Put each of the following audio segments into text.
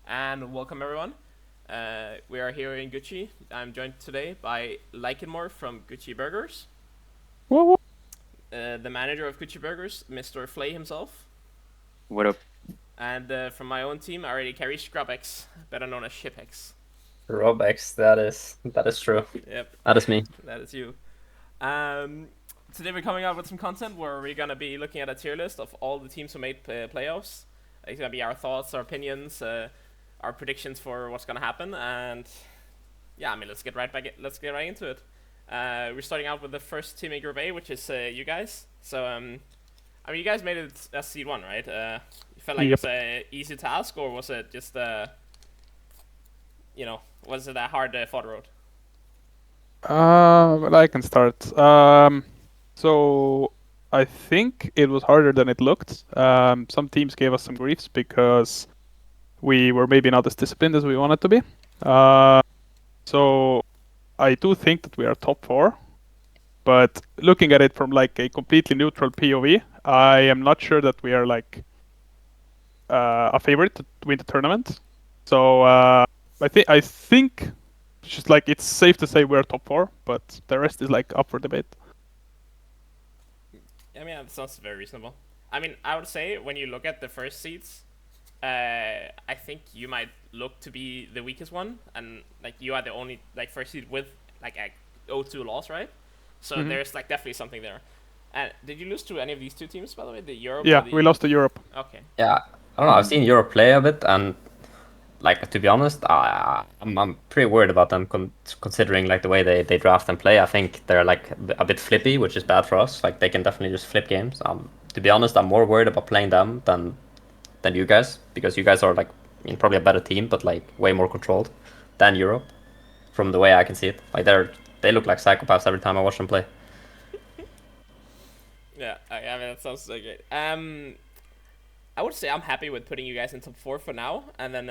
and welcome everyone. We are here in Gucci. I'm joined today by Leikenmore from Gucci Burgers, Whoa, whoa. the manager of Gucci Burgers, Mr. Flay himself, What up? and from my own team, I already carry Scrubx, better known as Shipex. Robex, that is true. Yep, That is me. that is you. Um, Today we're coming out with some content where we're gonna be looking at a tier list of all the teams who made playoffs. It's gonna be our thoughts, our opinions, our predictions for what's gonna happen, and yeah, I mean, let's get right into it. We're starting out with the first team in Group A, which is you guys. So, I mean, you guys made it as seed one, right? You felt like it Yep. was a easy task, or was it just was it a hard fought road? Well, I can start. So I think it was harder than it looked. Some teams gave us some griefs because we were maybe not as disciplined as we wanted to be. So I do think that we are top four, but looking at it from like a completely neutral POV, I am not sure that we are like a favorite to win the tournament. So I think just like it's safe to say we're top four, but the rest is like up for debate. I mean, that sounds very reasonable. I mean, I would say when you look at the first seeds, I think you might look to be the weakest one, and like you are the only like first seed with like a 0-2 loss, right? So Mhm. there's like definitely something there. And did you lose to any of these two teams, by the way? The Europe or Yeah, we the? lost to Europe. Okay. Yeah, I don't know. I've seen Europe play a bit, and like to be honest, I'm pretty worried about them considering like the way they draft and play. I think they're like a bit flippy, which is bad for us. Like they can definitely just flip games. To be honest, I'm more worried about playing them than you guys because you guys are like probably a better team, but like way more controlled than Europe from the way I can see it. Like they look like psychopaths every time I watch them play. Yeah, I mean that sounds so great. I would say I'm happy with putting you guys in top four for now, and then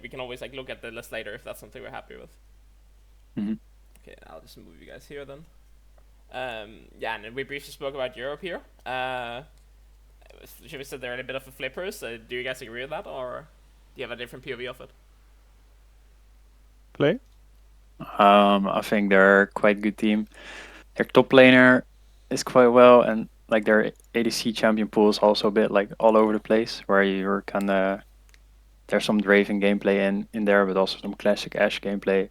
we can always like look at the list later if that's something we're happy with. Mhm. Okay, I'll just move you guys here then. Yeah, and we briefly spoke about Europe here. Should we say they're a bit of a flippers? Do you guys agree with that, or do you have a different POV of it? Play. I think they're quite good team. Their top laner is quite well, and like their ADC champion pool is also a bit like all over the place, where you're kind of there's some Draven gameplay in there, but also some classic Ashe gameplay.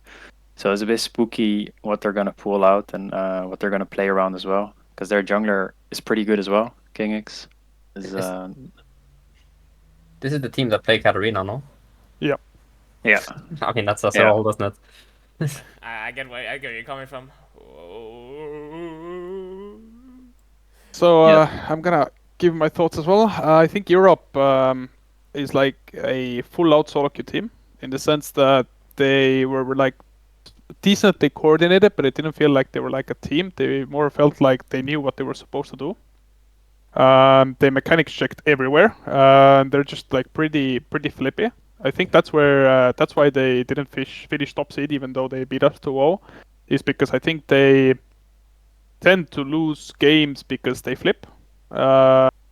So it's a bit spooky what they're gonna pull out and what they're gonna play around as well, because their jungler is pretty good as well. King X is Is this is the team that play Katarina, no? Yeah. yeah. I mean that says it Yeah. all, doesn't it? I get where you're coming from. So Yeah. I'm gonna give my thoughts as well. I think Europe is like a full-out solo queue team in the sense that they were like decently coordinated, but it didn't feel like they were like a team. They more felt like they knew what they were supposed to do. They mechanics checked everywhere. They're just like pretty flippy. I think that's why they didn't finish top seed even though they beat us 2-0, is because I think they tend to lose games because they flip.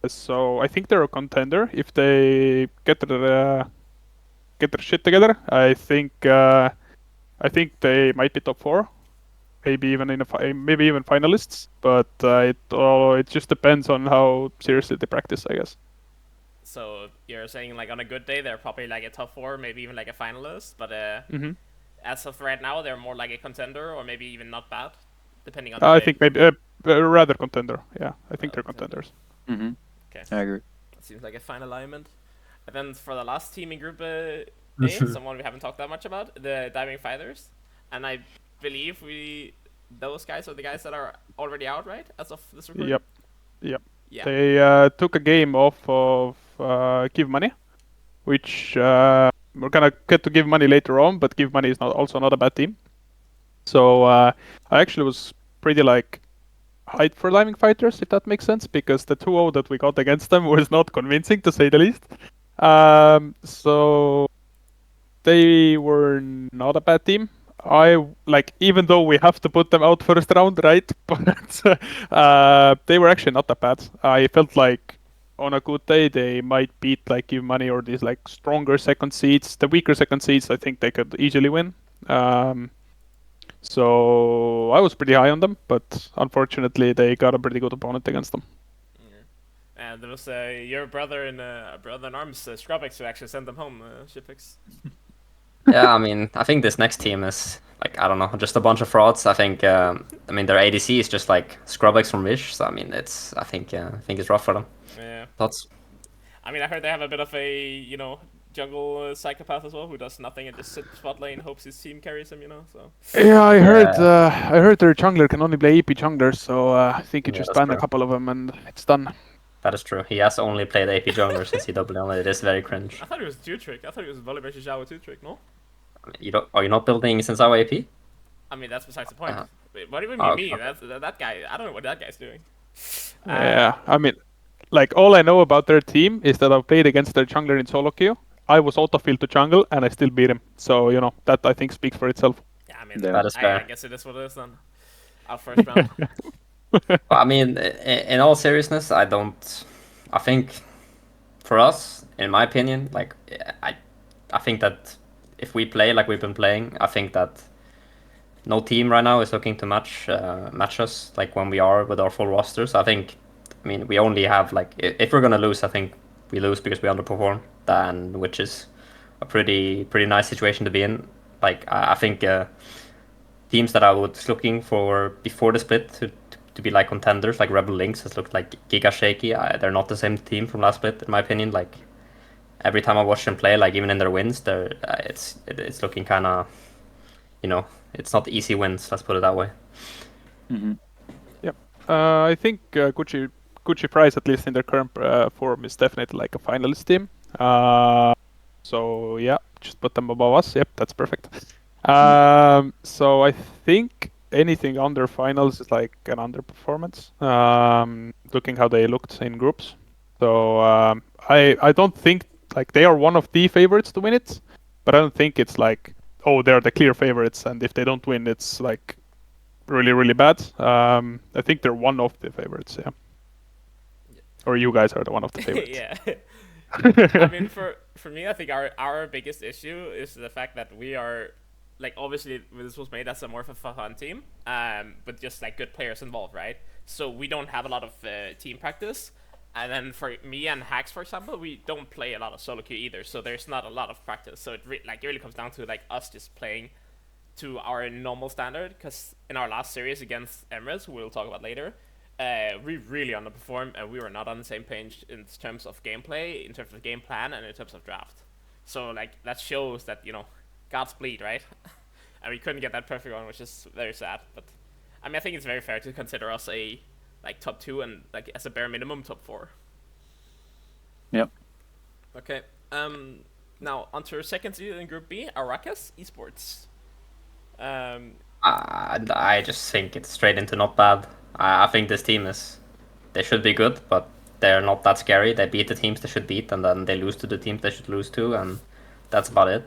So I think they're a contender if they get their shit together. I think they might be top four, maybe even maybe even finalists. But it just depends on how seriously they practice, I guess. So you're saying like on a good day they're probably like a top four, maybe even like a finalist, but Hmm. as of right now they're more like a contender or maybe even not bad, depending on the I day. think maybe rather contender. Yeah, I think they're Contender. contenders. Mm-hmm. Okay, I agree. that seems like a fine alignment. And then for the last team in Group A, someone we haven't talked that much about, the Diving Fighters, and I believe those guys are the guys that are already out, right? As of this recording. Yep. Yep. Yeah. They took a game off of Give Money, which we're gonna get to Give Money later on, but Give Money is not a bad team. So I actually was pretty like hyped for Living Fighters, if that makes sense, because the 2-0 that we got against them was not convincing to say the least. So they were not a bad team. I like, even though we have to put them out first round, right? But they were actually not that bad. I felt like on a good day, they might beat like Give Money or these like stronger second seeds. The weaker second seeds, I think they could easily win. So I was pretty high on them, but unfortunately they got a pretty good opponent against them. And there was your brother in arms, Scrubix, who actually sent them home, Shipix. Yeah, I mean, I think this next team is like, I don't know, just a bunch of frauds. I think I mean, their ADC is just like Scrubix from Wish, so I mean, I think it's rough for them. Yeah. Thoughts? I mean, I heard they have a bit of a jungle psychopath as well, who does nothing and just sits spot lane, hopes his team carries him. So. Yeah, I heard their jungler can only play AP junglers, so I think you Yeah, just that's ban a true. couple of them and it's done. That is true. He has only played AP jungler since CWL, and it is very cringe. I thought it was 2-trick. I thought it was Volley versus Zhao 2-trick, no? Are you not building since our AP? I mean, that's besides the point. Uh-huh. Wait, what do you mean Oh, me? okay. That guy, I don't know what that guy's doing. Yeah, I mean, like all I know about their team is that I've played against their jungler in solo queue. I was auto-filled to jungle and I still beat him. So, that I think speaks for itself. Yeah, I mean, Yeah. That is fair. I guess it is what it is then. Our first round. I mean, in all seriousness, I think for us, in my opinion, like I think that if we play like we've been playing, I think that no team right now is looking to match us like when we are with our full roster. So I mean, we only have like if we're gonna lose, I think we lose because we underperform, then which is a pretty nice situation to be in. Like I think teams that I was looking for before the split to be like contenders, like Rebel Lynx has looked like Giga Shaky. They're not the same team from last split, in my opinion. Like every time I watch them play, like even in their wins, it's looking kind of, it's not easy wins. Let's put it that way. Mm-hmm. Yep. I think Gucci Prize, at least in their current form, is definitely like a finalist team. So yeah, just put them above us. Yep, that's perfect. So I think anything under finals is like an underperformance. Looking how they looked in groups. So I don't think like they are one of the favorites to win it, but I don't think it's like, oh, they're the clear favorites, and if they don't win, it's like really bad. I think they're one of the favorites, yeah. Or you guys are the one of the favorites. Yeah. I mean, for me, I think our biggest issue is the fact that we are, like, obviously this was made as a more of a fun team, but just like good players involved, right? So we don't have a lot of team practice. And then for me and Hacks, for example, we don't play a lot of solo queue either, so there's not a lot of practice. So it really comes down to like us just playing to our normal standard. Because in our last series against Emirates, who we'll talk about later, we really underperformed, and we were not on the same page in terms of gameplay, in terms of game plan, and in terms of draft. So like that shows that gods bleed, right? And we couldn't get that perfect one, which is very sad. But I mean, I think it's very fair to consider us a like top 2 and like as a bare minimum top 4. Yep. Okay. Now onto our second seed in Group B, Arrakis Esports. I just think it's straight into not bad. I think this team they should be good, but they're not that scary. They beat the teams they should beat, and then they lose to the teams they should lose to, and that's about it.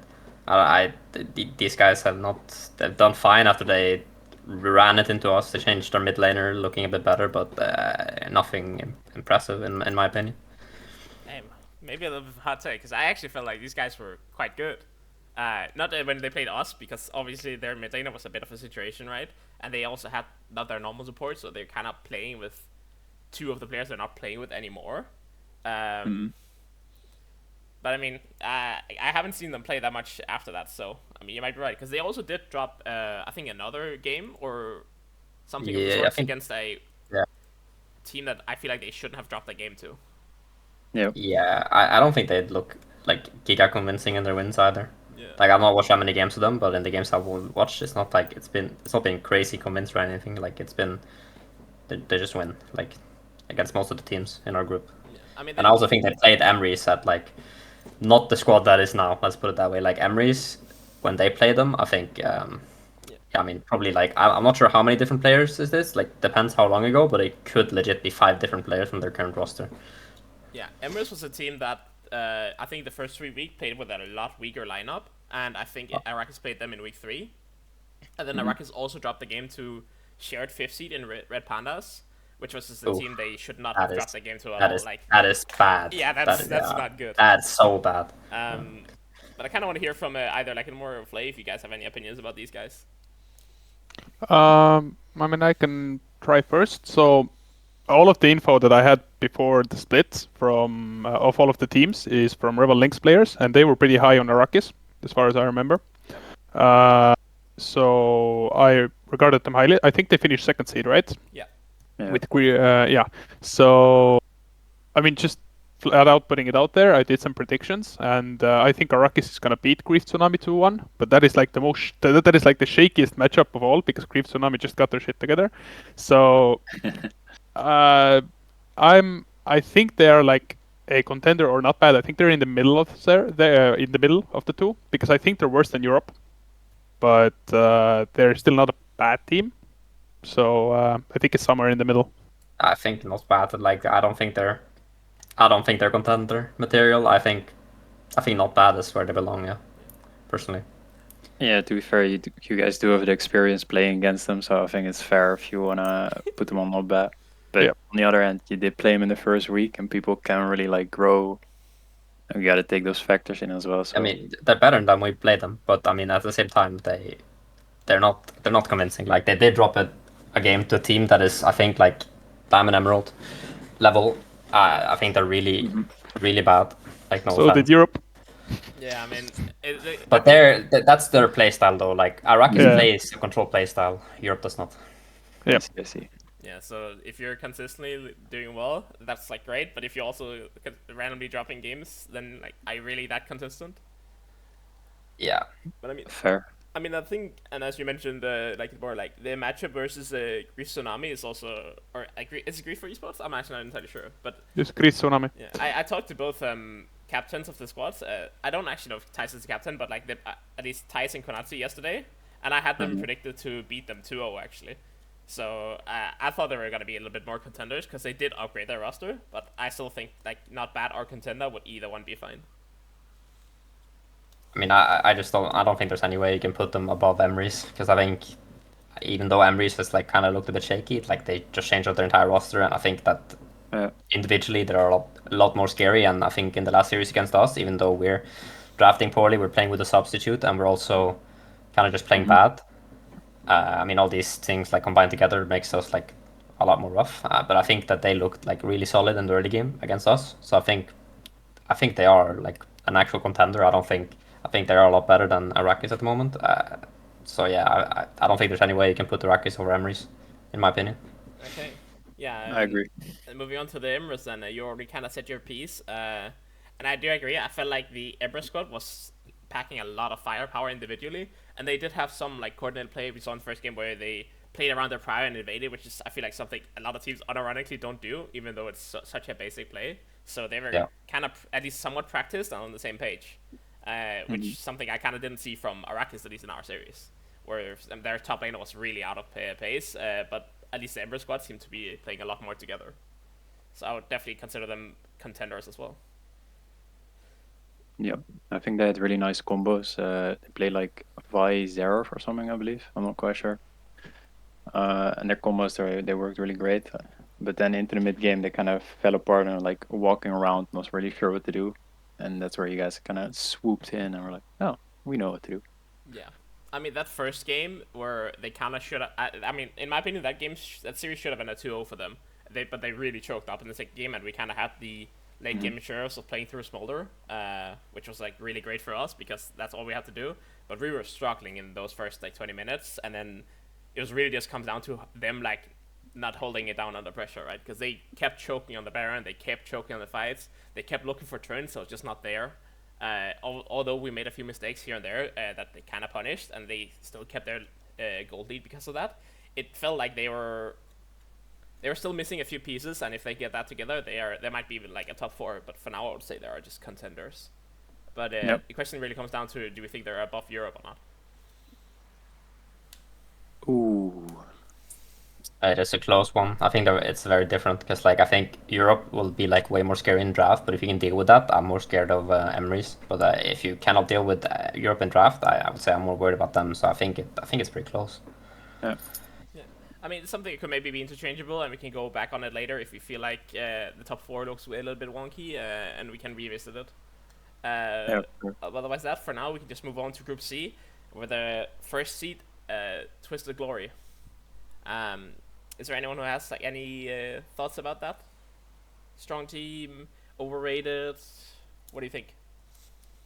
These guys they've done fine after they ran it into us. They changed their mid laner, looking a bit better, but nothing impressive in my opinion. Maybe a little bit hot take, because I actually felt like these guys were quite good. Not when they played us, because obviously their mid laner was a bit of a situation, right? And they also had not their normal support, so they're kind of playing with 2 of the players they're not playing with anymore. But I mean, I haven't seen them play that much after that, so I mean, you might be right, because they also did drop, I think, another game or something of the sorts against a team that I feel like they shouldn't have dropped that game to. Yeah, I don't think they'd look like giga convincing in their wins either. Yeah. Like I've not watched that many games with them, but in the games I've watched, it's not like it's not been crazy convinced or anything. Like it's been they just win like against most of the teams in our group. Yeah. I mean, and I also think they played Emrys at like not the squad that is now. Let's put it that way. Like Emrys, when they play them, I think. I mean, probably like I'm not sure how many different players is this. Like depends how long ago, but it could legit be 5 different players from their current roster. Yeah, Emirates was a team that I think the first 3 weeks played with a lot weaker lineup, and I think Arrakis played them in week 3. And then Arrakis also dropped the game to shared 5th seed in Red Pandas, which was just a Oof, team they should not that have is- dropped the game to at That all. is Like, that is bad. yeah, that's not good. That's so bad. But I kind of want to hear from either like more of Flay if you guys have any opinions about these guys. I mean, I can try first. So all of the info that I had before the split from of all of the teams is from Rebel Lynx players, and they were pretty high on Arrakis, as far as I remember. So I regarded them highly. I think they finished second seed, right? Yeah. With yeah. So I mean, just flat out putting it out there, I did some predictions, and I think Arrakis is gonna beat Grief Tsunami 2-1. But that is like the most that is like the shakiest matchup of all because Grief Tsunami just got their shit together. So I think they are like a contender or not bad. I think they're in the middle of there. They're in the middle of the two because I think they're worse than Europe, but they're still not a bad team. So I think it's somewhere in the middle. I think not bad. Like I don't think they're contender material. I think not bad is where they belong. Yeah, personally. Yeah, to be fair, you guys do have the experience playing against them, so I think it's fair if you wanna put them on not bad. But Yeah. on the other hand, you did play them in the first week, and people can really like grow. And we got to take those factors in as well. So I mean, they're better than we played them, but I mean, at the same time, they're not convincing. Like they did drop a game to a team that is, I think, like Diamond Emerald level. I think they're really bad. Like no So offense. did Europe. Yeah, I mean, But that's their playstyle though. Like Arrakis plays a control playstyle. Europe does not. Yeah. I see. yeah. So if you're consistently doing well, that's like great. But if you also randomly dropping games, then like are you really that consistent? Yeah. But I mean, Fair. I mean, I think, and as you mentioned, like more like the matchup versus Greece Tsunami is also, or is it Greece for esports? I'm actually not entirely sure, but Just Chris Tsunami. yeah, I talked to both captains of the squads. I don't actually know if Thijs is the captain, but like at least Thijs and Konatsu yesterday, and I had them predicted to beat them 2-0 actually. So I thought they were gonna be a little bit more contenders because they did upgrade their roster, but I still think like not bad or contender would either one be fine. I mean, I just don't think there's any way you can put them above Emery's because I think even though Emery's has like kind of looked a bit shaky, like they just changed out their entire roster, and I think that individually they're a lot more scary. And I think in the last series against us, even though we're drafting poorly, we're playing with a substitute, and we're also kind of just playing bad. I mean, all these things like combined together makes us like a lot more rough. But I think that they looked like really solid in the early game against us. So I think they are like an actual contender. I think they are a lot better than Arrakis at the moment. So yeah, I don't think there's any way you can put Arrakis over Emery's, in my opinion. Okay. Yeah, I agree. Moving on to the Emirates, then you already kind of said your piece, and I do agree. I felt like the Emirates squad was packing a lot of firepower individually, and they did have some like coordinated play. We saw in the first game where they played around their prior and invaded, which is I feel like something a lot of teams unironically don't do, even though it's such a basic play. So they were kind of at least somewhat practiced and on the same page, which is something I kind of didn't see from Arrakis, at least in our series, where their top laner was really out of pace, but at least the Ember squad seemed to be playing a lot more together. So I would definitely consider them contenders as well. Yeah, I think they had really nice combos. They play like Vi Zerov or something, I believe. I'm not quite sure. And their combos, they worked really great. But then into the mid game, they kind of fell apart and were like walking around, not really sure what to do. And that's where you guys kind of swooped in and were like, oh, we know what to do. Yeah. I mean, that first game where they kind of should have. I mean, in my opinion, that series should have been a 2-0 for them. But they really choked up in the second game, and we kind of had the late game sheriffs of playing through Smolder, which was like really great for us because that's all we had to do. But we were struggling in those first like 20 minutes, and then it was really just comes down to them like not holding it down under pressure, right? Because they kept choking on the Baron, they kept choking on the fights, they kept looking for turns, so it's just not there. Although we made a few mistakes here and there that they kind of punished, and they still kept their gold lead because of that. It felt like they were still missing a few pieces, and if they get that together, they might be even like a top 4. But for now, I would say they are just contenders. But the question really comes down to: do we think they're above Europe or not? Ooh. It is a close one. I think it's very different because, like, I think Europe will be like way more scary in draft. But if you can deal with that, I'm more scared of Emery's. But if you cannot deal with Europe in draft, I would say I'm more worried about them. So I think it's pretty close. Yeah. I mean, it's something that could maybe be interchangeable, and we can go back on it later if we feel like the top 4 looks a little bit wonky, and we can revisit it. Yeah, sure. Otherwise, that for now, we can just move on to Group C, where the first seed, Twisted Glory. Is there anyone who has like any thoughts about that? Strong team, overrated. What do you think?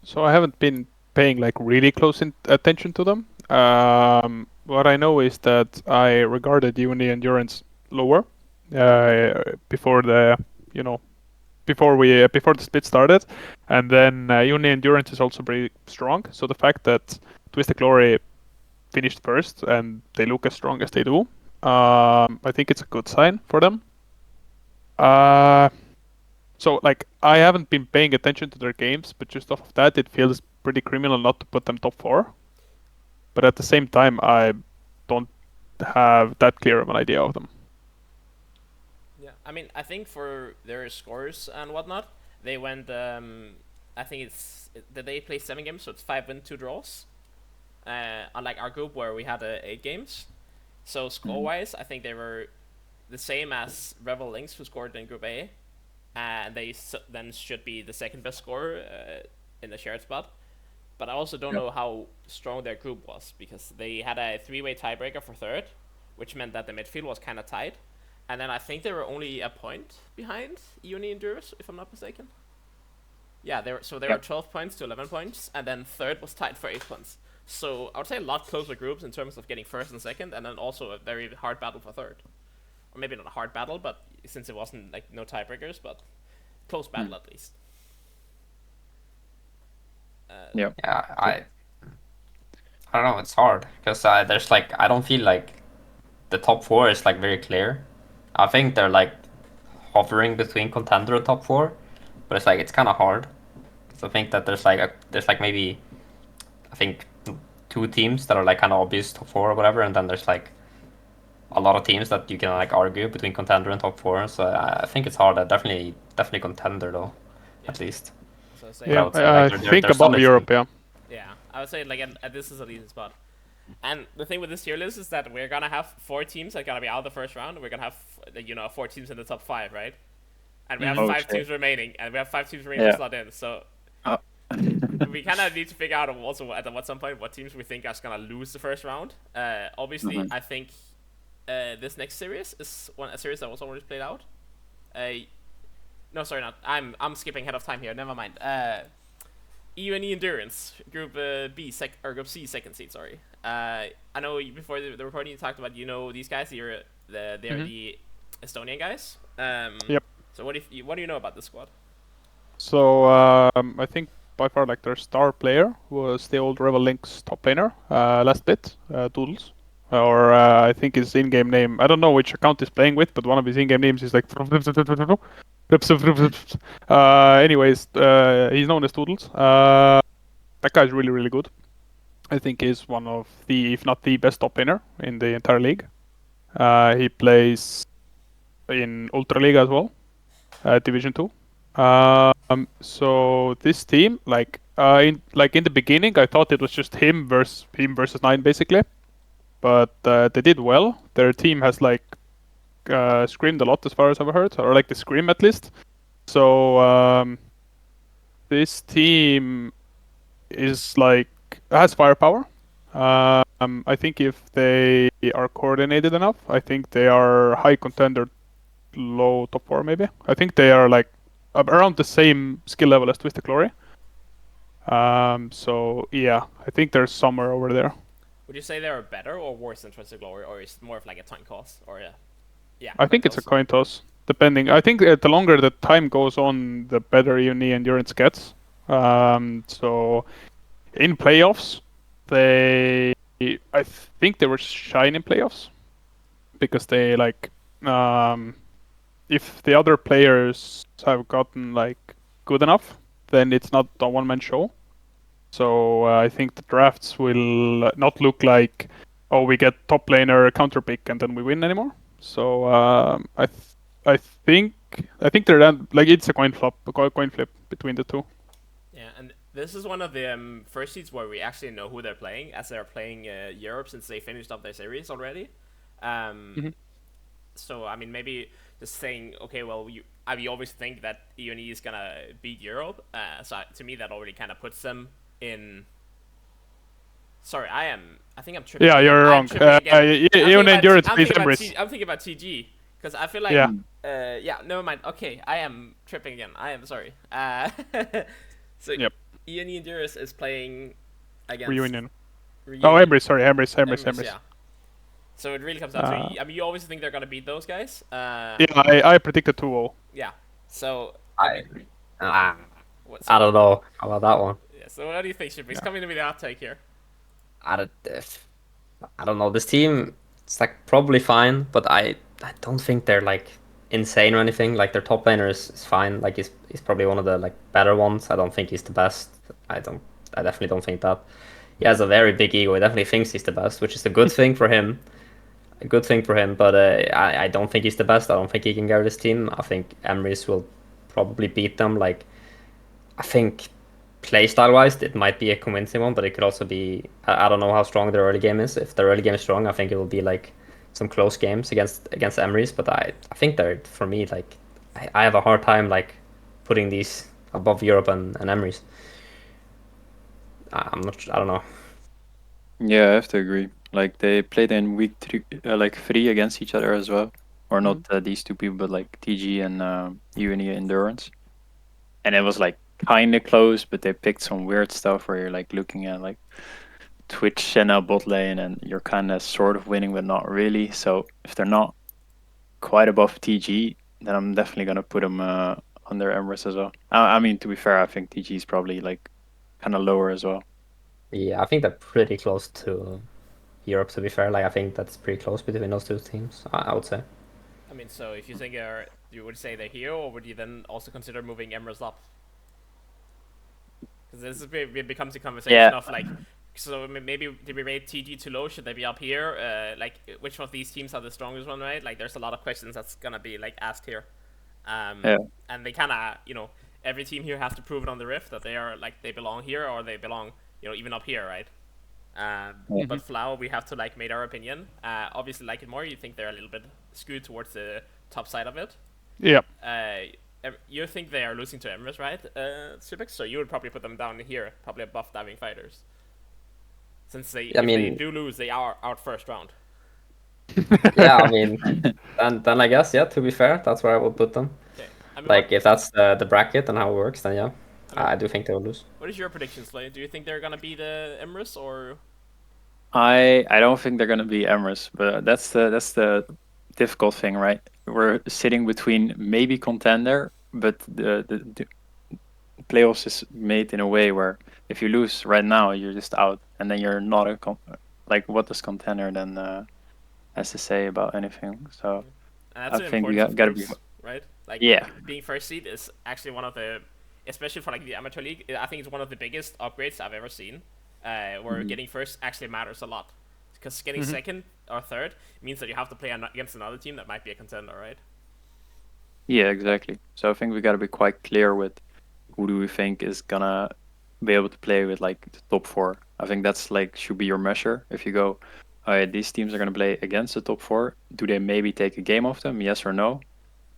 So I haven't been paying like really close attention to them. What I know is that I regarded Uni Endurance lower before the you know before the split started, and then Uni Endurance is also pretty strong. So the fact that Twisted Glory finished first and they look as strong as they do, I think it's a good sign for them. So like I haven't been paying attention to their games, but just off of that, it feels pretty criminal not to put them top 4. But at the same time, I don't have that clear of an idea of them. Yeah, I mean, I think for their scores and whatnot, they went. I think did they play 7 games, so it's 5 wins, 2 draws. Unlike our group where we had 8 games, so score-wise, I think they were the same as Revel Lynx, who scored in Group A, and they then should be the second best scorer in the shared spot. But I also don't know how strong their group was, because they had a 3-way tiebreaker for third, which meant that the midfield was kind of tight. And then I think they were only a point behind Uni Endurance, if I'm not mistaken. Yeah, they were 12 points to 11 points, and then third was tied for 8 points. So I would say a lot closer groups in terms of getting first and second, and then also a very hard battle for third. Or maybe not a hard battle, but since it wasn't like no tiebreakers, but close battle at least. Yeah, I don't know. It's hard because there's like I don't feel like the top 4 is like very clear. I think they're like hovering between contender and top 4, but it's like it's kind of hard. So I think that there's like maybe I think 2 teams that are like kind of obvious top 4 or whatever, and then there's like a lot of teams that you can like argue between contender and top 4. So I think it's hard. Definitely contender though, at least. So Yeah, would say, I like, they're think above solid Europe. team. Yeah. yeah, I would say like at this is a decent spot. And the thing with this tier list is that we're gonna have 4 teams that are gonna be out of the first round. We're gonna have 4 teams in the top 5, right? And we have 5 teams remaining, and we have 5 teams remaining to slot in. So we kind of need to figure out also at some point what teams we think are gonna lose the first round. Obviously, I think this next series is a series that was already played out. No, sorry, not. I'm skipping ahead of time here. Never mind. E&E Endurance, Group Group C, second seed. Sorry. I know before the recording you talked about these guys. They're the Estonian guys. Yep. So what do you know about this squad? So I think by far like their star player was the old Revel Lynx top laner last bit, Doodles. Or I think his in-game name. I don't know which account he's playing with, but one of his in-game names is like. Anyways, he's known as Doodles. That guy's really, really good. I think he's one of the, if not the best top laner in the entire league. He plays in Ultra League as well, Division 2. So this team, in the beginning, I thought it was just him versus 9 basically. But they did well. Their team has screamed a lot as far as I've heard, or like they scream at least. So this team is has firepower. I think if they are coordinated enough, I think they are high contender, low top 4 maybe. I think they are around the same skill level as Twisted Glory. So yeah, I think they're somewhere over there. Would you say they're better or worse than Twisted Glory, or is it more of like a coin toss, or yeah? I think it's a coin toss, depending. I think the longer the time goes on, the better Uni Endurance gets. So in playoffs, I think they were shine in playoffs because they if the other players have gotten good enough, then it's not a one-man show. So I think the drafts will not look like, oh, we get top laner counter pick and then we win anymore. So I think they're it's a coin flip between the 2. Yeah, and this is one of the first seeds where we actually know who they're playing, as they're playing Europe since they finished up their series already. So I mean, maybe just saying, okay, well, we always think that EUNE is gonna beat Europe. So to me, that already kind of puts them in. Sorry, I think I'm tripping. Yeah, again. you're I'm wrong. tripping again. Even in Europe, face Emirates. I'm thinking about TG because I feel like. Yeah. Yeah. Never mind. Okay, I am tripping again. I am sorry. So Yep. EUNE Honduras is playing against Reunion. Reunion. Oh, Emirates. Sorry, Emirates. Yeah. So it really comes down to. I mean, you always think they're gonna beat those guys. Yeah, I predicted 2-0. Yeah. So. I So, don't know about that one. yeah, so what do you think, Shippy? Coming to me the hot take here. I don't know. This team, it's like probably fine, but I don't think they're like insane or anything. Like their top laner is fine. Like he's probably one of the like better ones. I don't think he's the best. I definitely don't think that. He has a very big ego. He definitely thinks he's the best, which is a good thing for him. A good thing for him, but I don't think he's the best. I don't think he can carry this team. I think Emrys will probably beat them. Like I think playstyle wise, it might be a convincing one, but it could also be. I don't know how strong their early game is. If their early game is strong, I think it will be like some close games against Emrys. But I think they're, for me, like I have a hard time like putting these above Europe and Emrys. I'm not. I don't know. Yeah, I have to agree. Like they played in week 3, like 3 against each other as well, or not these two people, but like TG and UNE Endurance, and it was like kind of close, but they picked some weird stuff where you're like looking at like Twitch Senna bot lane, and you're kind of sort of winning, but not really. So if they're not quite above TG, then I'm definitely gonna put them under Emirates as well. I mean, to be fair, I think TG is probably like kind of lower as well. Yeah, I think they're pretty close to Europe. To be fair, like I think that's pretty close between those two teams. I would say. I mean, so if you think you would say they're here, or would you then also consider moving Emirates up? Because this it becomes a conversation of like, so maybe did we rate TG too low? Should they be up here? Like, which of these teams are the strongest one, right? Like, there's a lot of questions that's gonna be like asked here. And they kind of, every team here has to prove it on the Rift that they are like they belong here or they belong, even up here, right? But Flower, we have to like make our opinion. Obviously, like it more. You think they're a little bit skewed towards the top side of it. Yeah. You think they are losing to Emirates, right, Subix? So you would probably put them down here, probably above Diving Fighters. Since if they do lose, they are out first round. Yeah, I mean, then I guess, yeah, to be fair, that's where I would put them. Okay. I mean, like, if that's the bracket and how it works, then yeah, I do think they will lose. What is your prediction, Slay? Do you think they're going to beat the Emirates, or...? I don't think they're going to be Emirates, but that's the difficult thing, right? We're sitting between maybe contender, but the playoffs is made in a way where if you lose right now, you're just out, and then you're not like what does contender then has to say about anything? So and that's I think we got to be right. Like being first seed is actually one of the, especially for like the amateur league, I think it's one of the biggest upgrades I've ever seen. Where getting first actually matters a lot, because getting second or third means that you have to play against another team that might be a contender, right? Yeah, exactly. So I think we got to be quite clear with who do we think is gonna be able to play with like the top 4. I think that's like should be your measure. If you go, these teams are gonna play against the top 4, do they maybe take a game off them? Yes or no?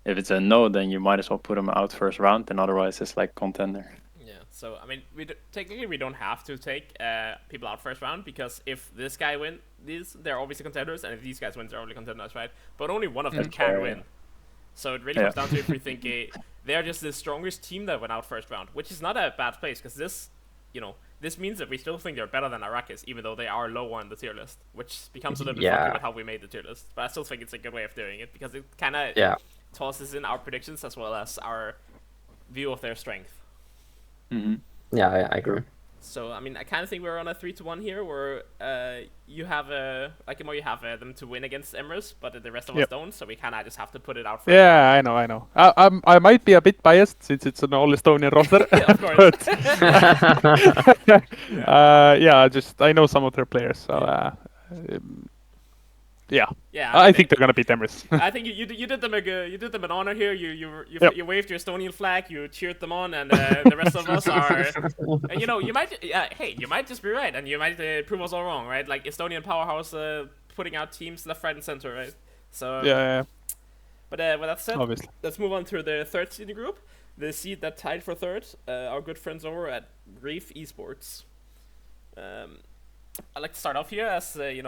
If it's a no, then you might as well put them out first round, and otherwise it's like contender. Yeah, so I mean, technically we don't have to take people out first round, because if this guy wins, they're obviously contenders, and if these guys win, they're only contenders, right? But only one of them can win. So it really comes down to if we think they're just the strongest team that went out first round, which is not a bad place, because this, this means that we still think they're better than Arrakis, even though they are lower on the tier list, which becomes a little bit funky with how we made the tier list. But I still think it's a good way of doing it, because it kind of tosses in our predictions as well as our view of their strength. Yeah, I agree. So I mean, I kind of think we're on a 3-1 here, where you have you have them to win against Emirates, but the rest of us don't. So we kind of just have to put it out. Yeah, I know. I might be a bit biased since it's an all-Estonian roster. Yeah, of course. But, I know some of their players, so yeah. I think they're gonna beat Emirates. I think you did them an honor here. You waved your Estonian flag, you cheered them on, and the rest of us are. And you might just be right, and you might prove us all wrong, right? Like Estonian powerhouse putting out teams left, right, and center, right? So Yeah, But with that said, obviously. let's move on to the third seed group. The seed that tied for third, our good friends over at Reef Esports. I'd like to start off here as a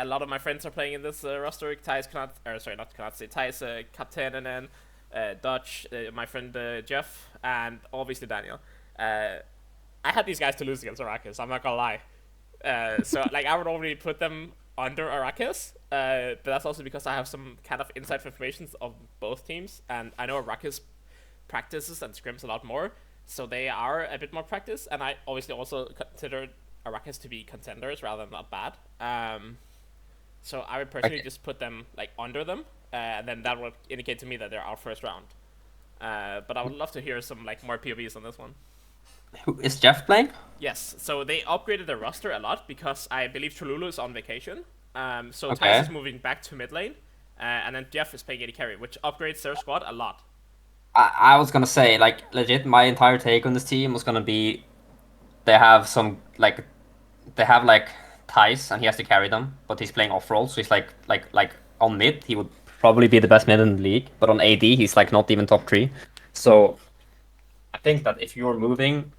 lot of my friends are playing in this roster. Ty's Ty's captain, and then Dutch, my friend Jeff, and obviously Daniel. I had these guys to lose against Arrakis. I'm not gonna lie. So like I would already put them under Arrakis, but that's also because I have some kind of inside information of both teams, and I know Arrakis practices and scrims a lot more, so they are a bit more practice, and I obviously also consider Arrakis to be contenders rather than not bad. So I would personally just put them like under them, and then that would indicate to me that they're out first round. But I would love to hear some like more POVs on this one. Who is Jeff playing? Yes, so they upgraded their roster a lot because I believe Cholulu is on vacation. So Okay. Tice is moving back to mid lane, and then Jeff is playing AD carry, which upgrades their squad a lot. I was gonna say, like, legit, my entire take on this team was gonna be they have some like Thais and he has to carry them, but he's playing off role, so he's like on mid he would probably be the best mid in the league, but on AD he's like not even top 3. So I think that if you're moving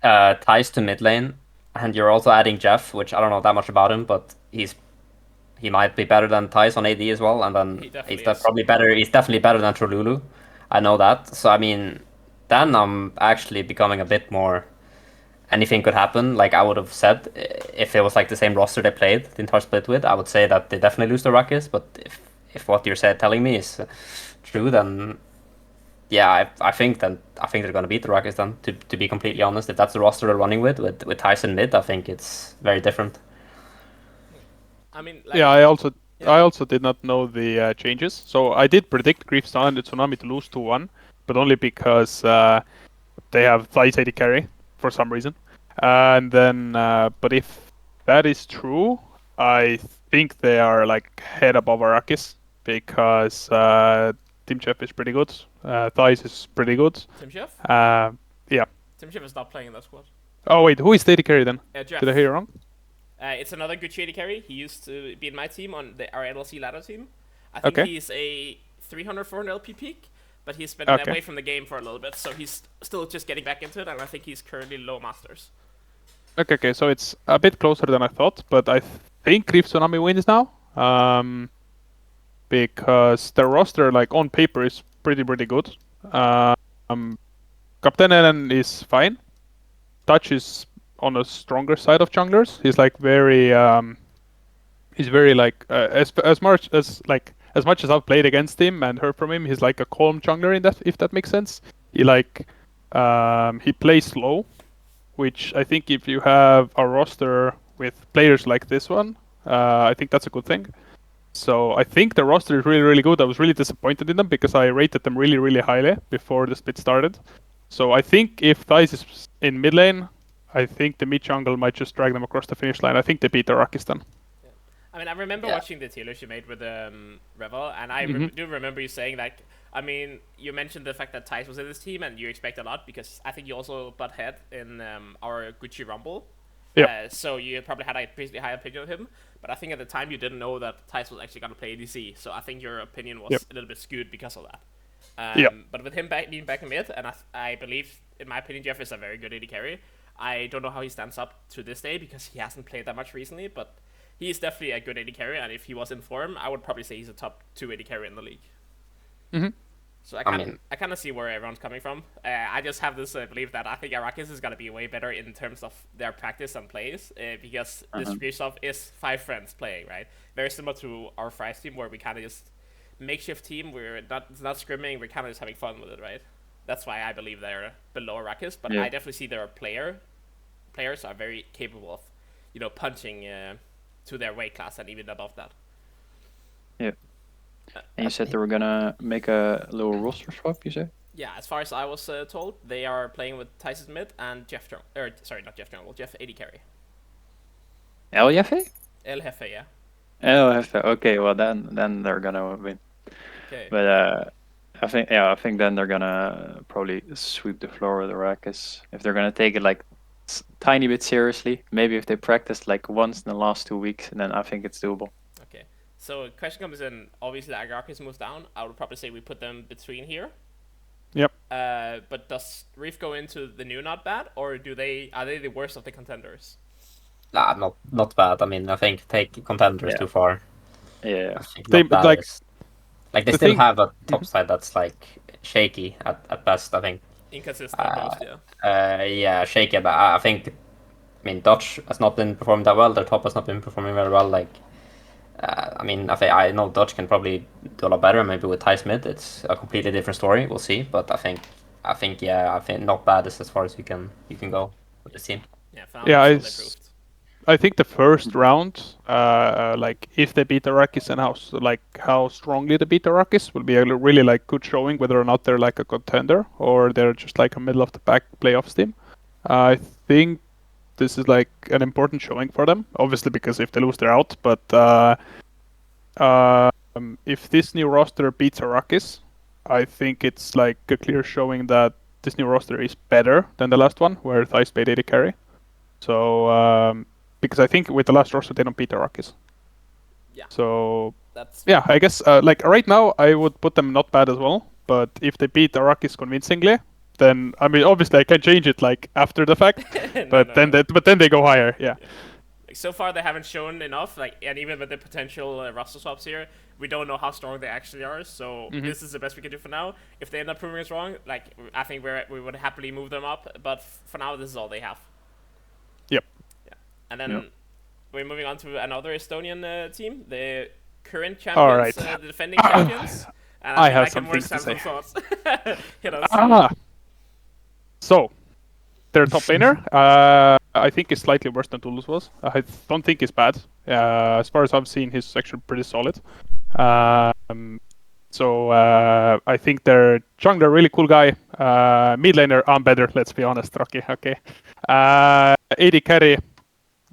Thais to mid lane and you're also adding Jeff, which I don't know that much about him, but he might be better than Thais on AD as well, and then He definitely he's is. probably better. He's definitely better than Trolulu. I know that. So I mean, then I'm actually becoming a bit more. Anything could happen. Like I would have said, if it was like the same roster they played the entire split with, I would say that they definitely lose to Ruckus. But if what you're telling me is true, then yeah, I think they're gonna beat the Ruckus then. To be completely honest, if that's the roster they're running with Tyson mid, I think it's very different. I mean, like, Yeah, I also Yeah. did not know the changes. So I did predict Grief Star and the Tsunami to lose 2-1, but only because they have Thais AD carry for some reason. And then, but if that is true, I think they are like head above Arrakis because Team Chef is pretty good. Thais is pretty good. Tim Chef? Yeah. Tim Chef is not playing in that squad. Oh wait, who is the AD carry then? Jeff. Did I hear wrong? It's another good AD carry. He used to be in my team on our LLC ladder team. I think Okay. he's a 300, 400 LP peak, but he's been Okay. away from the game for a little bit, so he's still just getting back into it, and I think he's currently low masters. Okay, so it's a bit closer than I thought, but I think Grief Tsunami wins now. Because their roster, like on paper, is pretty good. Captain Ellen is fine. Touch is on the stronger side of junglers. He's like very, he's very like as much as I've played against him and heard from him, he's like a calm jungler in that, if that makes sense. He he plays slow, which I think if you have a roster with players like this one, I think that's a good thing. So I think the roster is really good. I was really disappointed in them because I rated them really highly before the split started. So I think if Thais is in mid lane, I think the mid jungle might just drag them across the finish line. I think they beat the Rakistan. I mean, I remember watching the Tierlist you made with Revel, and I do remember you saying that. I mean, you mentioned the fact that Tice was in this team, and you expect a lot because I think you also butt head in our Gucci Rumble. Yeah. So you probably had a pretty high opinion of him, but I think at the time you didn't know that Tice was actually going to play ADC. So I think your opinion was a little bit skewed because of that. But with him being back in mid, and I believe, in my opinion, Jeff is a very good AD carry. I don't know how he stands up to this day because he hasn't played that much recently, but he's definitely a good AD carry, and if he was in form, I would probably say he's a top 2 AD carry in the league. Mm-hmm. So I kind of see where everyone's coming from. I just have this belief that I think Arrakis is going to be way better in terms of their practice and plays, because this Resoff is 5 friends playing, right? Very similar to our Fries team, where we kind of just makeshift team. We're not scrimming, we're kind of just having fun with it, right? That's why I believe they're below Arrakis, but I definitely see their players are very capable of, punching to their weight class and even above that. Yeah. And you said they were gonna make a little roster swap, you said? Yeah, as far as I was told, they are playing with Tyson mid and Jeff Jeff AD carry. El Jefe? El Jefe, yeah. El Jefe. Okay, well then they're gonna win. Okay. But I think then they're gonna probably sweep the floor with the Arrakis if they're gonna take it like tiny bit seriously. Maybe if they practiced like once in the last 2 weeks, then I think it's doable. Okay. So a question comes in. Obviously, Agarkis moves down. I would probably say we put them between here. Yep. But does Reef go into the new not bad, or are they the worst of the contenders? Nah, not bad. I mean, I think take contenders too far. Yeah. I think They- not bad like, is like they the still thing- have a top side that's like shaky at best. I think. Inconsistent at most, yeah. Yeah, shaky. But I think. I mean, Dutch has not been performing that well. Their top has not been performing very well. Like, I mean, I know Dutch can probably do a lot better. Maybe with TIMESPAMPS, it's a completely different story. We'll see. But I think not bad is as far as you can go with this team. Yeah, for now, Yeah, that's what they proved. I think the first round, like if they beat the Rockies and how strongly they beat the Rockies will be a really like good showing whether or not they're like a contender or they're just like a middle of the pack playoffs team. I think this is like an important showing for them, obviously because if they lose they're out. But if this new roster beats the Rockies, I think it's like a clear showing that this new roster is better than the last one where Thijs played AD carry. So because I think with the last roster they don't beat the Rockies. Yeah. So That's yeah, I guess like right now I would put them not bad as well. But if they beat the Rockies convincingly, then I mean obviously I can change it like after the fact. But then they go higher. Yeah. Like, so far they haven't shown enough. Like, and even with the potential roster swaps here, we don't know how strong they actually are. So this is the best we can do for now. If they end up proving us wrong, like I think we would happily move them up. But for now, this is all they have. Yep. Yeah. And then we're moving on to another Estonian team, the current All champions, right. the defending champions. And I think have can some more things to have some say. thoughts. Hit us. So their top laner, I think is slightly worse than Toulouse was. I don't think he's bad. As far as I've seen, he's actually pretty solid. So I think their jungler, really cool guy. Mid laner, I'm better. Let's be honest. Okay. AD carry,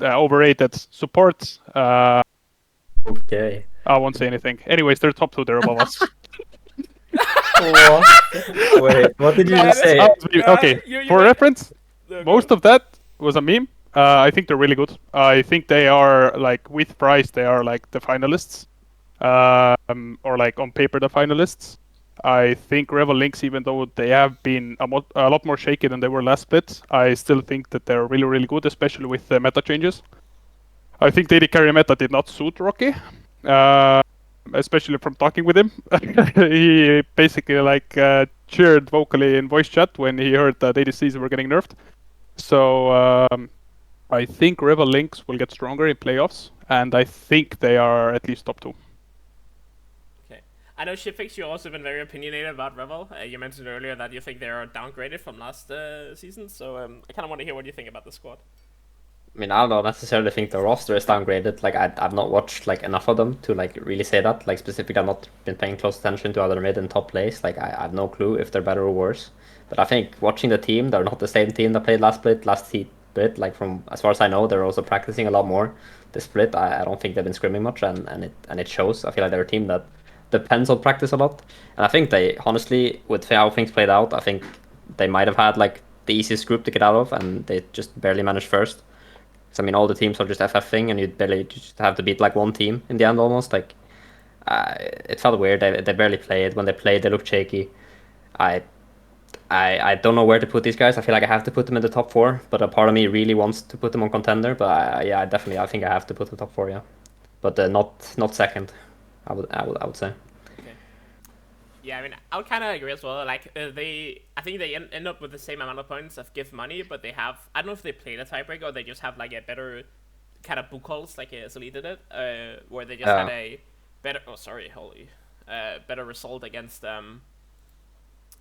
overrated. Support. Okay. I won't say anything. Anyways, they're top two. They're above us. Wait, what did you just say? Okay, for reference, most of that was a meme. I think they're really good. I think they are like with price, they are like the finalists, or like on paper the finalists. I think Revel Lynx, even though they have been a lot more shaky than they were last split, I still think that they're really really good, especially with the meta changes. I think the AD carry meta did not suit Rocky. Especially from talking with him. He basically like cheered vocally in voice chat when he heard that ADCs were getting nerfed. So I think Revel Lynx will get stronger in playoffs, and I think they are at least top two. Okay. I know Shipfix, you've also been very opinionated about Revel. You mentioned earlier that you think they are downgraded from last season, so I kind of want to hear what you think about the squad. I mean, I don't necessarily think the roster is downgraded. Like, I've not watched like enough of them to like really say that. Like, specifically, I've not been paying close attention to other mid and top plays. Like, I have no clue if they're better or worse. But I think watching the team, they're not the same team that played last split. Like from as far as I know, they're also practicing a lot more. This split, I don't think they've been scrimming much, and it shows. I feel like they're a team that depends on practice a lot. And I think they honestly, with how things played out, I think they might have had like the easiest group to get out of, and they just barely managed first. I mean, all the teams are just FFing, and you barely just have to beat like one team in the end almost. Like, it felt weird. They barely played. When they played, they looked shaky. I don't know where to put these guys. I feel like I have to put them in the top four, but a part of me really wants to put them on contender. But I think I have to put them top four, yeah. But not second. I would say. Yeah, I mean, I would kind of agree as well. Like, I think they end up with the same amount of points of give money, but they have, I don't know if they played a tiebreaker or they just have like a better kind of book calls, like Sully did it, where they just had a better, better result against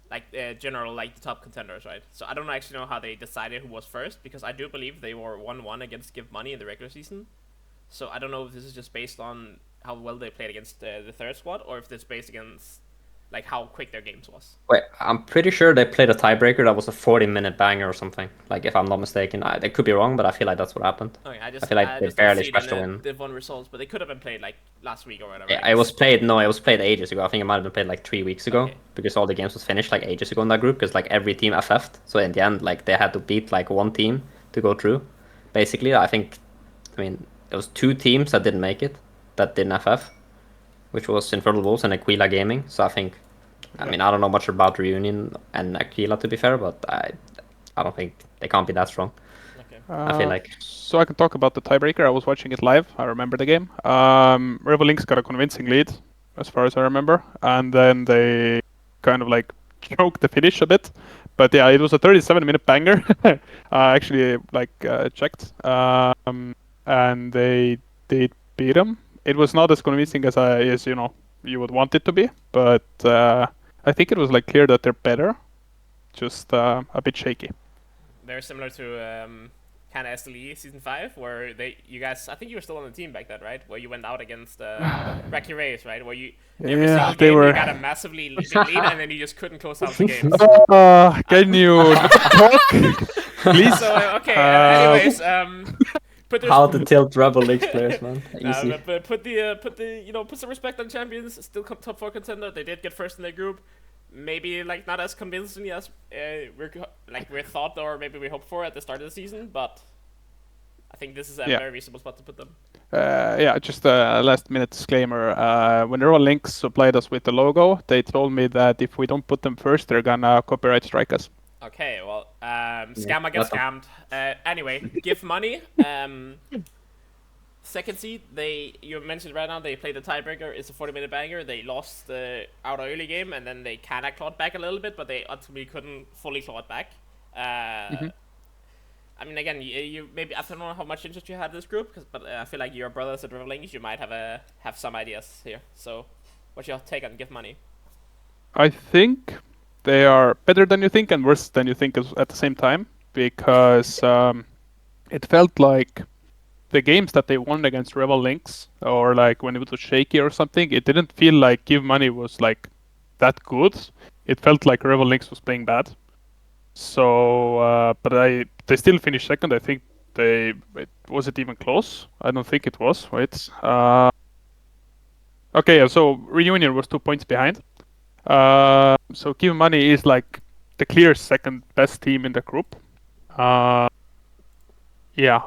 like general like the top contenders, right? So I don't actually know how they decided who was first, because I do believe they were 1-1 against give money in the regular season. So I don't know if this is just based on how well they played against the third squad, or if this is based against like how quick their games was. Wait, I'm pretty sure they played a tiebreaker that was a 40-minute banger or something. Like, if I'm not mistaken, I could be wrong, but I feel like that's what happened. Okay, I feel like they barely scratched the win. They've won results, but they could have been played like last week or whatever. Yeah, it was played ages ago. I think it might have been played like 3 weeks ago, because all the games was finished like ages ago in that group, because like every team FF'd. So in the end, like they had to beat like one team to go through. Basically, I mean, there was 2 teams that didn't make it, that didn't FF, which was Infernal Wolves and Aquila Gaming. So I mean, I don't know much about Reunion and Aquila, to be fair, but I don't think they can't be that strong. Okay. I feel like. So I can talk about the tiebreaker. I was watching it live. I remember the game. Rebel Lynx got a convincing lead, as far as I remember, and then they kind of like choked the finish a bit. But yeah, it was a 37-minute banger. I actually checked, and they did beat them. It was not as convincing as you would want it to be, but I think it was like clear that they're better, just a bit shaky. Very similar to kind of SLE season 5, where you guys, I think you were still on the team back then, right? Where you went out against Racky Rays, right? Where you every single game you got a massively big lead, and then you just couldn't close out the games. Can you talk, please? So okay. Anyways, How to tilt Rebel League players, man. Easy. But put some respect on champions. Still top 4 contender. They did get first in their group. Maybe like not as convincing as we thought, or maybe we hoped for at the start of the season. But I think this is a very reasonable spot to put them. Just a last-minute disclaimer. When Rebel Lynx supplied us with the logo, they told me that if we don't put them first, they're gonna copyright strike us. Okay, well, scammer gets scammed. Anyway, give money. Second seed, you mentioned right now, they played the tiebreaker. It's a 40-minute banger. They lost our early game, and then they kind of clawed back a little bit, but they ultimately couldn't fully claw it back. I mean, again, you maybe, I don't know how much interest you had in this group, but I feel like your brothers at River Links, you might have some ideas here. So, what's your take on give money? I think they are better than you think and worse than you think at the same time, because it felt like the games that they won against Rebel Lynx, or like when it was shaky or something, it didn't feel like Give Money was like that good. It felt like Rebel Lynx was playing bad. So, but they still finished second. I think was it even close? I don't think it was. Wait. Okay, so Reunion was 2 points behind. So Give Money is like the clear second best team in the group. Yeah,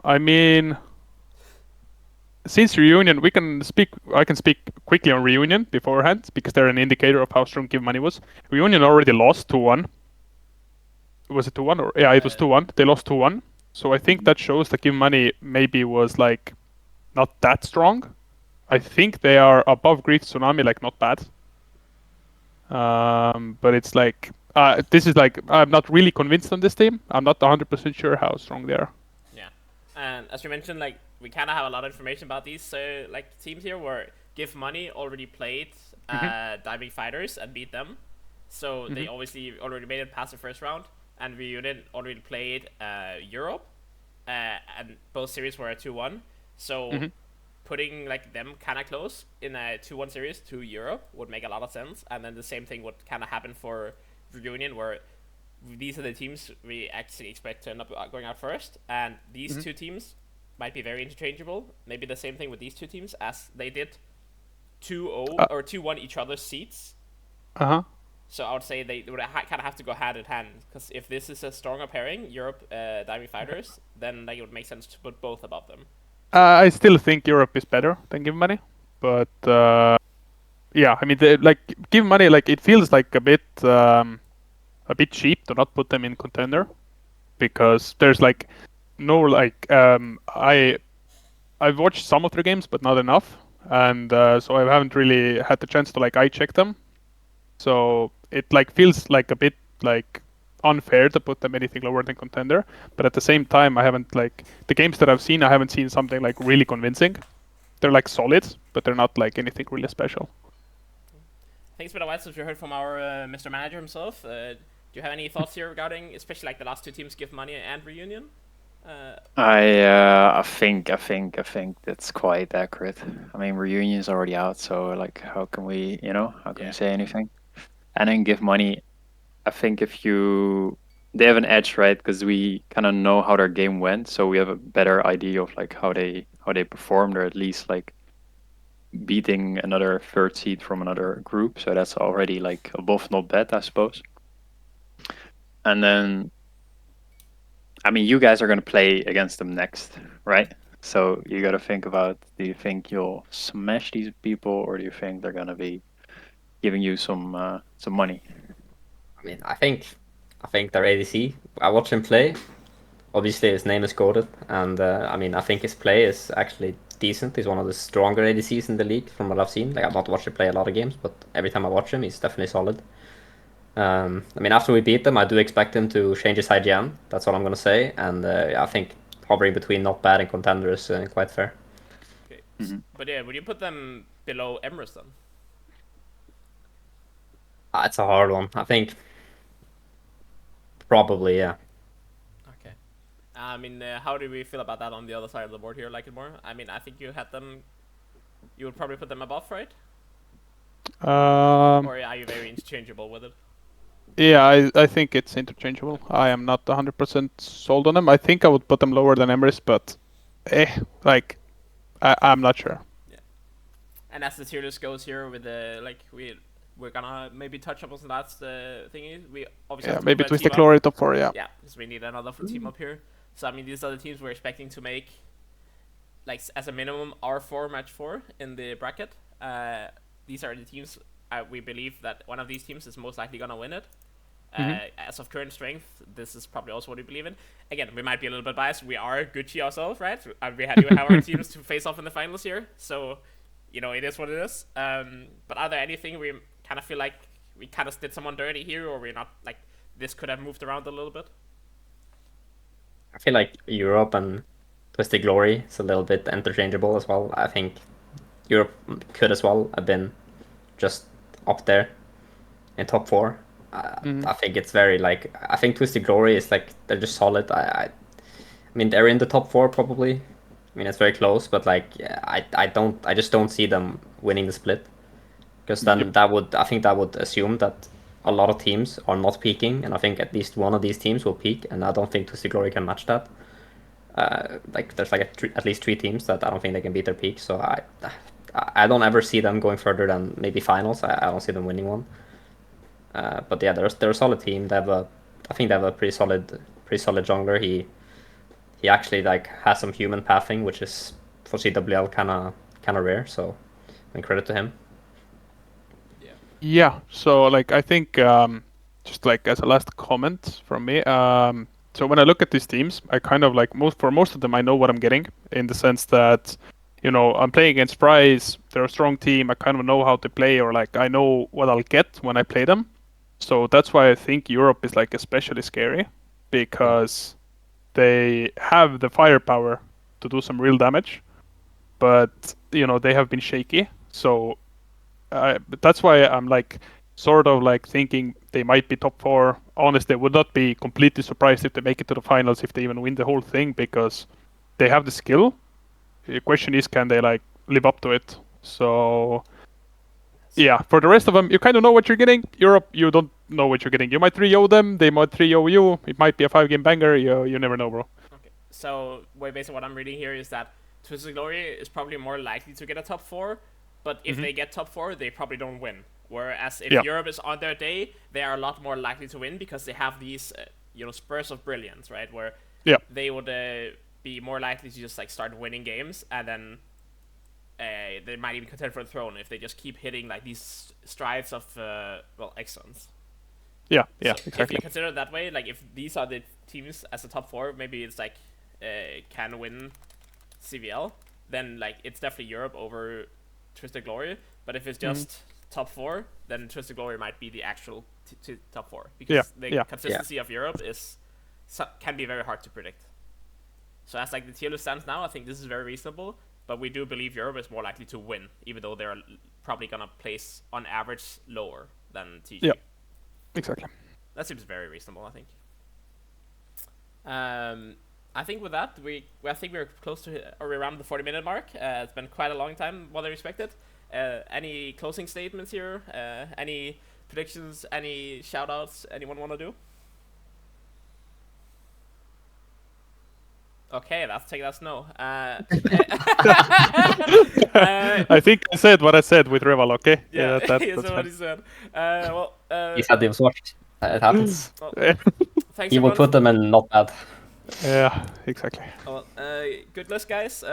I mean, since Reunion, I can speak quickly on Reunion beforehand, because they're an indicator of how strong Give Money was. Reunion already lost 2-1. Was it 2-1? Yeah, it was 2-1. They lost 2-1. So I think that shows that Give Money maybe was like not that strong. I think they are above Greek Tsunami, like not bad. But it's like, this is like, I'm not really convinced on this team. I'm not 100% sure how strong they are. Yeah, and as you mentioned, like, we kind of have a lot of information about these like teams here, where Give Money already played Diving Fighters and beat them, so they obviously already made it past the first round. And Reunion already played Europe, and both series were a 2-1. So putting like them kind of close in a 2-1 series to Europe would make a lot of sense. And then the same thing would kind of happen for Reunion, where these are the teams we actually expect to end up going out first. And these two teams might be very interchangeable. Maybe the same thing with these two teams, as they did 2-0 or 2-1 each other's seats. So I would say they would kind of have to go hand in hand, because if this is a stronger pairing, Europe Diving Fighters, then like, it would make sense to put both above them. I still think Europe is better than Give Money, but yeah, I mean, Give Money, like, it feels like a bit cheap to not put them in contender, because there's like no like I've watched some of their games, but not enough, and so I haven't really had the chance to like eye check them. So it like feels like a bit like unfair to put them anything lower than contender, but at the same time, I haven't like the games that I've seen, I haven't seen something like really convincing. They're like solid, but they're not like anything really special. I think it's been a while since we heard from our Mr. Manager himself. Do you have any thoughts here regarding, especially like the last two teams, Give Money and Reunion? I think that's quite accurate. I mean, Reunion is already out, so like, how can we say anything? And then Give Money, I think they have an edge, right? Because we kind of know how their game went, so we have a better idea of like how they performed, or at least like beating another third seed from another group. So that's already like above not bad, I suppose. And then I mean, you guys are going to play against them next, right? So you got to think about: do you think you'll smash these people, or do you think they're going to be giving you some money? I mean, I think their ADC. I watch him play. Obviously, his name is goated, and I mean, I think his play is actually decent. He's one of the stronger ADCs in the league from what I've seen. Like, I've not watched him play a lot of games, but every time I watch him, he's definitely solid. I mean, after we beat them, I do expect him to change his IGN. That's all I'm gonna say, and I think hovering between not bad and contender is quite fair. Okay. But yeah, would you put them below Emrys then? It's a hard one. I think probably, yeah. Okay. I mean, how do we feel about that on the other side of the board here, like it more? I mean, I think you had them. You would probably put them above, right? Or are you very interchangeable with it? Yeah, I think it's interchangeable. I am not 100% sold on them. I think I would put them lower than Emrys, but like I'm not sure. Yeah. And as the tier list goes here, with the we're gonna maybe touch up on that thingy. We obviously have to Maybe move a Twisted team up. Glory top 4. Yeah. Yeah, because we need another team up here. So I mean, these are the teams we're expecting to make, like as a minimum, R4 match 4 in the bracket. These are the teams we believe that one of these teams is most likely gonna win it. As of current strength, this is probably also what we believe in. Again, we might be a little bit biased. We are Gucci ourselves, right? We do have our teams to face off in the finals here, so you know it is what it is. But are there anything we kind of feel like we kind of did someone dirty here, or we're not like this could have moved around a little bit? I feel like Europe and Twisted Glory is a little bit interchangeable as well. I think Europe could as well have been just up there in top 4. I think it's very like I think Twisted Glory is like they're just solid. I mean they're in the top 4 probably. I mean it's very close, but like I just don't see them winning the split, because then I think that would assume that a lot of teams are not peaking, and I think at least one of these teams will peak, and I don't think Twisted Glory can match that. Like there's like at least 3 teams that I don't think they can beat their peak, so I don't ever see them going further than maybe finals. I don't see them winning one. But yeah, they're a solid team. I think they have a pretty solid jungler. He actually like has some human pathing, which is for CWL kind of rare. So, I mean, credit to him. Yeah. So like I think just like as a last comment from me, so when I look at these teams, I kind of like for most of them I know what I'm getting, in the sense that I'm playing against Prize. They're a strong team. I kind of know how to play, or like I know what I'll get when I play them. So that's why I think Europe is like especially scary, because they have the firepower to do some real damage, but they have been shaky. So that's why I'm like sort of like thinking they might be top 4. Honestly, I would not be completely surprised if they make it to the finals, if they even win the whole thing, because they have the skill. The question is, can they like live up to it? So yeah, for the rest of them, you kind of know what you're getting. Europe, you don't know what you're getting. You might 3-0 them, they might 3-0 you. It might be a 5-game banger. You never know, bro. Okay, so based on what I'm reading here is that Twisted Glory is probably more likely to get a top 4, but if they get top 4, they probably don't win. Whereas if Europe is on their day, they are a lot more likely to win, because they have these spurs of brilliance, right? Where they would be more likely to just like start winning games, and then they might even contend for the throne if they just keep hitting like these strides of excellence. Yeah, so exactly. If you consider it that way, like if these are the teams as a top 4, maybe it's like can win CWL, then like it's definitely Europe over Twisted Glory. But if it's just top 4, then Twisted Glory might be the actual top 4, because the consistency of Europe can be very hard to predict. So as like the tier list stands now, I think this is very reasonable, but we do believe Europe is more likely to win, even though they're probably gonna place on average lower than TG. Yeah, exactly. That seems very reasonable, I think. I think with that, I think we're close to or around the 40-minute mark. It's been quite a long time, what I expected. Any closing statements here? Any predictions? Any shout-outs anyone want to do? Okay, that's take that's no. I think I said what I said with Rival, okay? Yeah, that's what he said. He said he was watched. It happens. Well, thanks He will everyone. put them in not bad. Yeah, exactly. Well, good list, guys.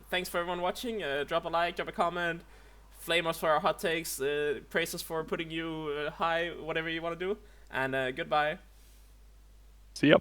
Thanks for everyone watching. Drop a like, drop a comment, flame us for our hot takes, praise us for putting you high, whatever you want to do. And goodbye. See ya.